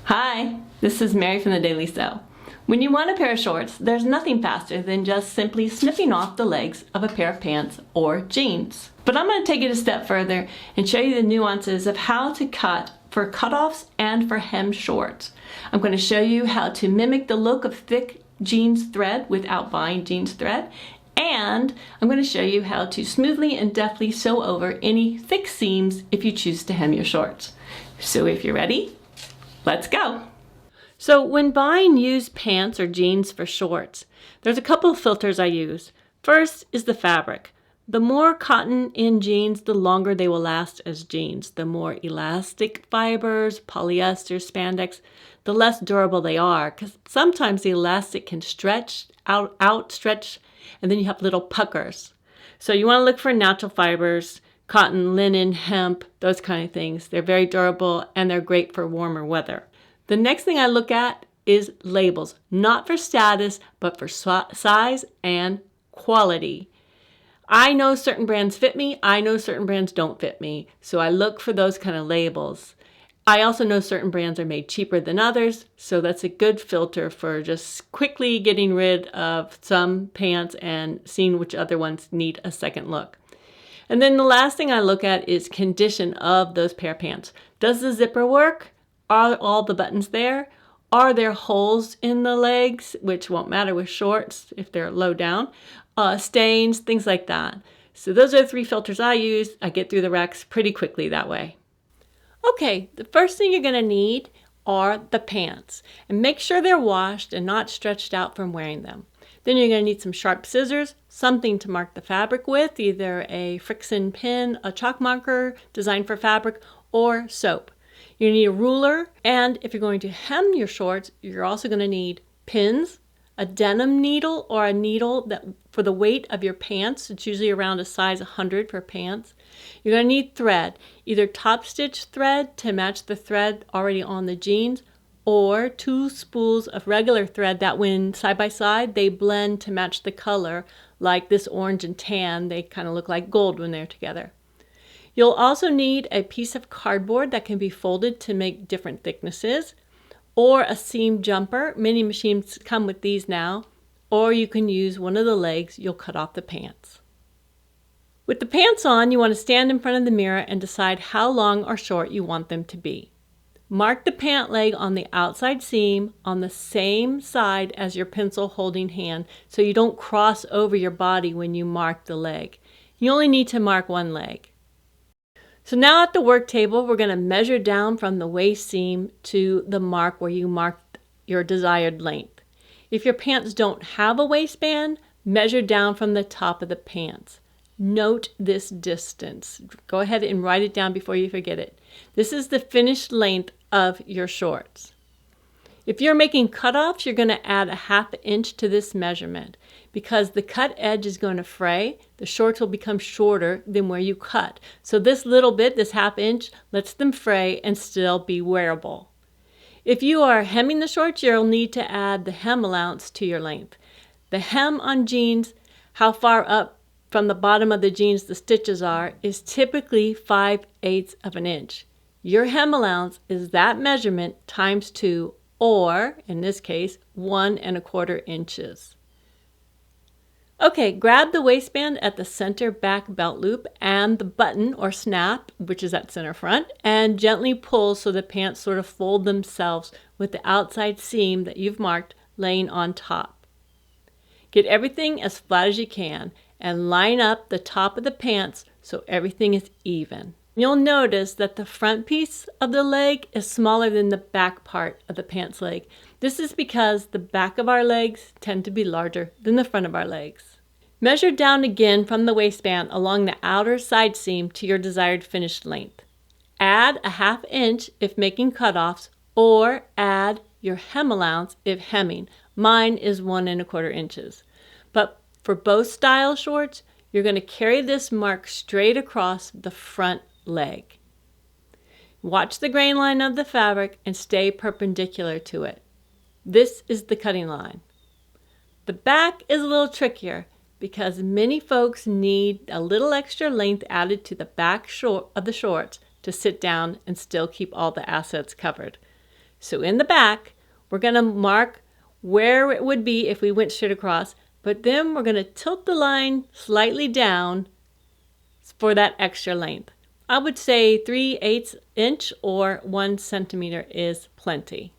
Hi, this is Mary from the Daily Sew. When you want a pair of shorts, there's nothing faster than just simply snipping off the legs of a pair of pants or jeans. But I'm going to take it a step further and show you the nuances of how to cut for cutoffs and for hem shorts. I'm going to show you how to mimic the look of thick jeans thread without buying jeans thread, and I'm going to show you how to smoothly and deftly sew over any thick seams if you choose to hem your shorts. So if you're ready, let's go. So when buying used pants or jeans for shorts, there's a couple of filters I use. First is the fabric. The more cotton in jeans, the longer they will last as jeans. The more elastic fibers, polyester, spandex, the less durable they are, because sometimes the elastic can stretch stretch, and then you have little puckers. So you want to look for natural fibers, cotton, linen, hemp, those kind of things. They're very durable and they're great for warmer weather. The next thing I look at is labels, not for status, but for size and quality. I know certain brands fit me, I know certain brands don't fit me, so I look for those kind of labels. I also know certain brands are made cheaper than others, so that's a good filter for just quickly getting rid of some pants and seeing which other ones need a second look. And then the last thing I look at is condition of those pair of pants. Does the zipper work? Are all the buttons there? Are there holes in the legs, which won't matter with shorts if they're low down? Stains, things like that. So those are the three filters I use. I get through the racks pretty quickly that way. Okay, the first thing you're going to need are the pants. And make sure they're washed and not stretched out from wearing them. Then you're going to need some sharp scissors, something to mark the fabric with, either a Frixion pin, a chalk marker designed for fabric, or soap. You need a ruler, and if you're going to hem your shorts, you're also going to need pins, a denim needle or a needle that for the weight of your pants. It's usually around a size 100 for pants. You're going to need thread, either top stitch thread to match the thread already on the jeans, or 2 spools of regular thread that when side by side they blend to match the color, like this orange and tan. They kind of look like gold when they're together. You'll also need a piece of cardboard that can be folded to make different thicknesses, or a seam jumper. Many machines come with these now, or you can use one of the legs you'll cut off the pants. With the pants on, you want to stand in front of the mirror and decide how long or short you want them to be. Mark the pant leg on the outside seam on the same side as your pencil holding hand so you don't cross over your body when you mark the leg. You only need to mark one leg. So now at the work table, we're going to measure down from the waist seam to the mark where you marked your desired length. If your pants don't have a waistband, measure down from the top of the pants. Note this distance. Go ahead and write it down before you forget it. This is the finished length of your shorts. If you're making cutoffs, you're going to add a 1/2 inch to this measurement. Because the cut edge is going to fray, the shorts will become shorter than where you cut. So this little bit, this 1/2 inch, lets them fray and still be wearable. If you are hemming the shorts, you'll need to add the hem allowance to your length. The hem on jeans, how far up from the bottom of the jeans the stitches are, is typically 5/8 of an inch. Your hem allowance is that measurement times 2, or in this case 1¼ inches. Okay, grab the waistband at the center back belt loop and the button or snap, which is at center front, and gently pull so the pants sort of fold themselves with the outside seam that you've marked laying on top. Get everything as flat as you can and line up the top of the pants so everything is even. You'll notice that the front piece of the leg is smaller than the back part of the pants leg. This is because the back of our legs tend to be larger than the front of our legs. Measure down again from the waistband along the outer side seam to your desired finished length. Add a 1/2 inch if making cutoffs, or add your hem allowance if hemming. Mine is 1¼ inches. But for both style shorts, you're going to carry this mark straight across the front leg. Watch the grain line of the fabric and stay perpendicular to it. This is the cutting line. The back is a little trickier because many folks need a little extra length added to the back of the shorts to sit down and still keep all the assets covered. So in the back, we're going to mark where it would be if we went straight across, but then we're going to tilt the line slightly down for that extra length. I would say 3/8 inch or 1 centimeter is plenty.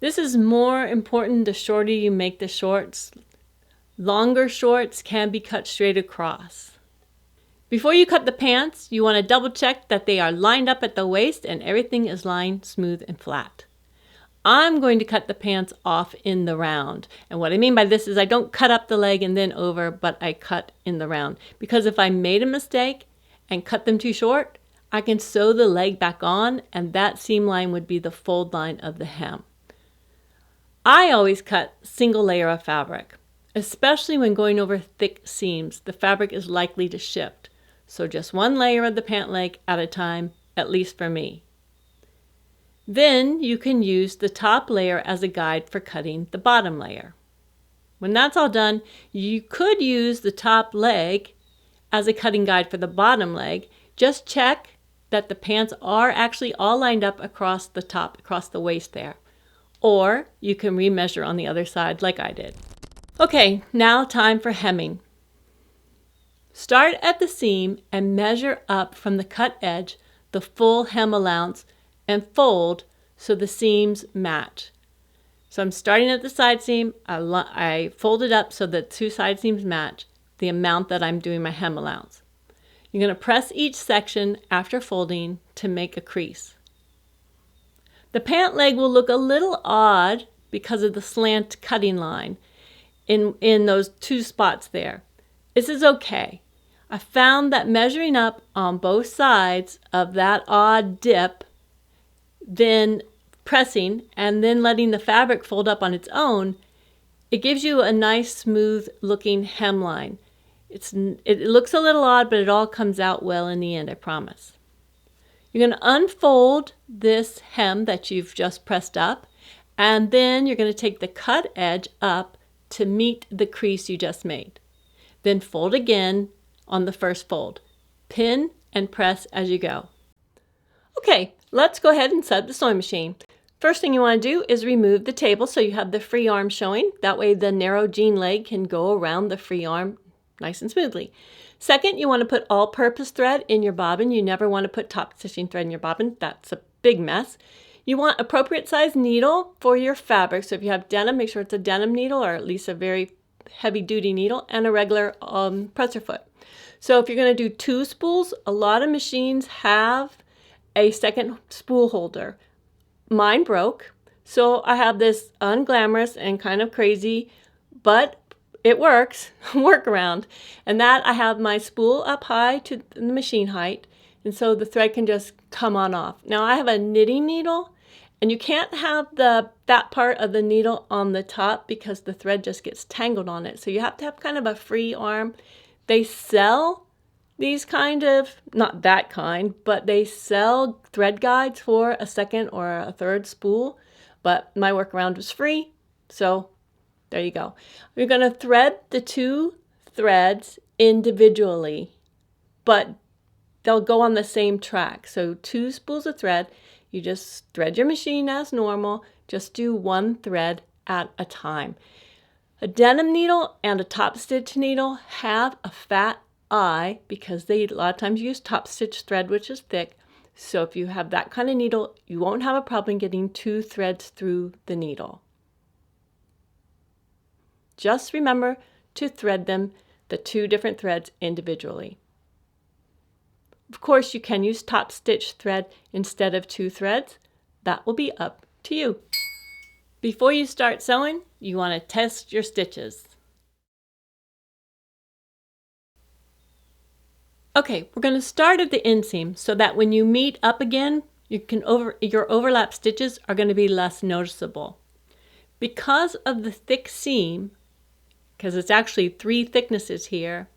This is more important the shorter you make the shorts. Longer shorts can be cut straight across. Before you cut the pants, you want to double check that they are lined up at the waist and everything is lined smooth and flat. I'm going to cut the pants off in the round. And what I mean by this is I don't cut up the leg and then over, but I cut in the round. Because if I made a mistake and cut them too short, I can sew the leg back on and that seam line would be the fold line of the hem. I always cut single layer of fabric, especially when going over thick seams. The fabric is likely to shift. So just one layer of the pant leg at a time, at least for me. Then you can use the top layer as a guide for cutting the bottom layer. When that's all done, you could use the top leg as a cutting guide for the bottom leg. Just check that the pants are actually all lined up across the top, across the waist there. Or you can remeasure on the other side like I did. Okay, now time for hemming. Start at the seam and measure up from the cut edge the full hem allowance and fold so the seams match. So I'm starting at the side seam, I fold it up so the two side seams match the amount that I'm doing my hem allowance. You're going to press each section after folding to make a crease. The pant leg will look a little odd because of the slant cutting line in those two spots there. This is okay. I found that measuring up on both sides of that odd dip, then pressing and then letting the fabric fold up on its own, it gives you a nice smooth looking hemline. It looks a little odd, but it all comes out well in the end, I promise. You're going to unfold this hem that you've just pressed up, and then you're going to take the cut edge up to meet the crease you just made. Then fold again on the first fold. Pin and press as you go. Okay, let's go ahead and set up the sewing machine. First thing you want to do is remove the table so you have the free arm showing. That way the narrow jean leg can go around the free arm nice and smoothly. Second, you want to put all-purpose thread in your bobbin. You never want to put top stitching thread in your bobbin. That's a big mess. You want appropriate size needle for your fabric. So if you have denim, make sure it's a denim needle or at least a very heavy-duty needle and a regular presser foot. So if you're going to do 2 spools, a lot of machines have a second spool holder. Mine broke, so I have this unglamorous and kind of crazy, but it works, workaround. And that I have my spool up high to the machine height, and so the thread can just come on off. Now I have a knitting needle, and you can't have that part of the needle on the top because the thread just gets tangled on it. So you have to have kind of a free arm. They sell these kind of, not that kind, but they sell thread guides for a second or a third spool, but my workaround was free, so there you go. We're going to thread the 2 threads individually, but they'll go on the same track. So 2 spools of thread, you just thread your machine as normal, just do 1 thread at a time. A denim needle and a top stitch needle have a fat eye because they a lot of times use top stitch thread, which is thick. So if you have that kind of needle, you won't have a problem getting 2 threads through the needle. Just remember to thread them, the 2 different threads individually. Of course, you can use top stitch thread instead of 2 threads. That will be up to you. Before you start sewing, you want to test your stitches. Okay, we're going to start at the inseam so that when you meet up again, your overlap stitches are going to be less noticeable. Because of the thick seam, because it's actually 3 thicknesses here,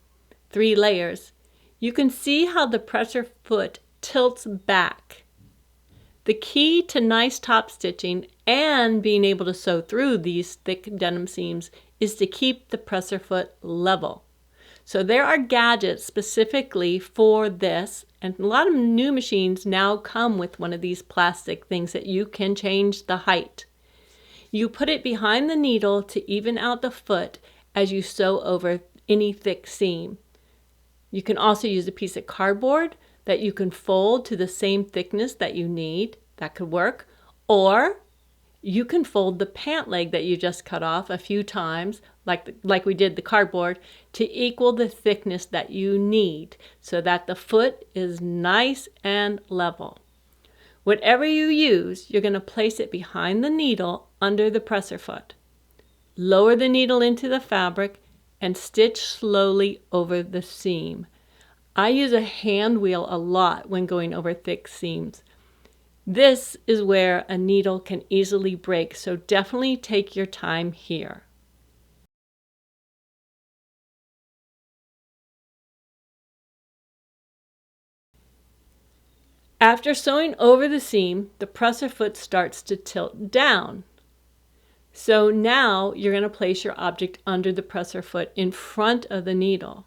3 layers, you can see how the presser foot tilts back. The key to nice top stitching and being able to sew through these thick denim seams is to keep the presser foot level. So there are gadgets specifically for this, and a lot of new machines now come with one of these plastic things that you can change the height. You put it behind the needle to even out the foot as you sew over any thick seam. You can also use a piece of cardboard that you can fold to the same thickness that you need. That could work. Or you can fold the pant leg that you just cut off a few times, like we did the cardboard, to equal the thickness that you need so that the foot is nice and level. Whatever you use, you're going to place it behind the needle under the presser foot. Lower the needle into the fabric and stitch slowly over the seam. I use a hand wheel a lot when going over thick seams. This is where a needle can easily break, so definitely take your time here. After sewing over the seam, the presser foot starts to tilt down. So now you're going to place your object under the presser foot in front of the needle.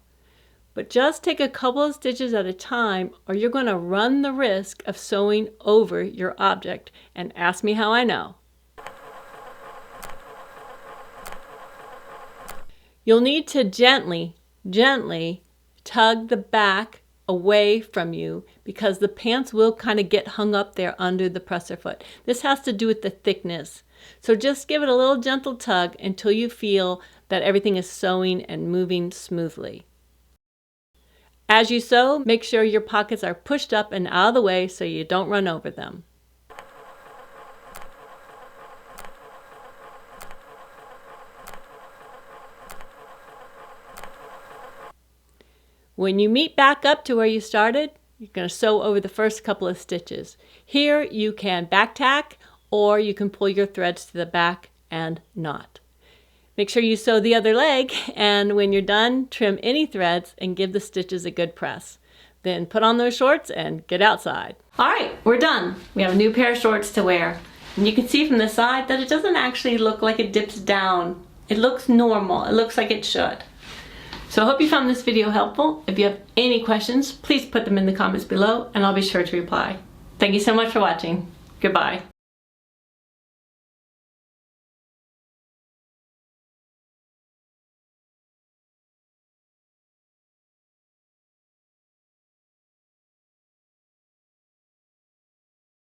But just take a couple of stitches at a time, or you're going to run the risk of sewing over your object. And ask me how I know. You'll need to gently tug the back away from you because the pants will kind of get hung up there under the presser foot. This has to do with the thickness. So just give it a little gentle tug until you feel that everything is sewing and moving smoothly. As you sew, make sure your pockets are pushed up and out of the way so you don't run over them. When you meet back up to where you started, you're going to sew over the first couple of stitches. Here you can back tack, or you can pull your threads to the back and knot. Make sure you sew the other leg, and when you're done, trim any threads and give the stitches a good press. Then put on those shorts and get outside. All right, we're done. We have a new pair of shorts to wear. And you can see from the side that it doesn't actually look like it dips down. It looks normal. It looks like it should. So I hope you found this video helpful. If you have any questions, please put them in the comments below and I'll be sure to reply. Thank you so much for watching. Goodbye.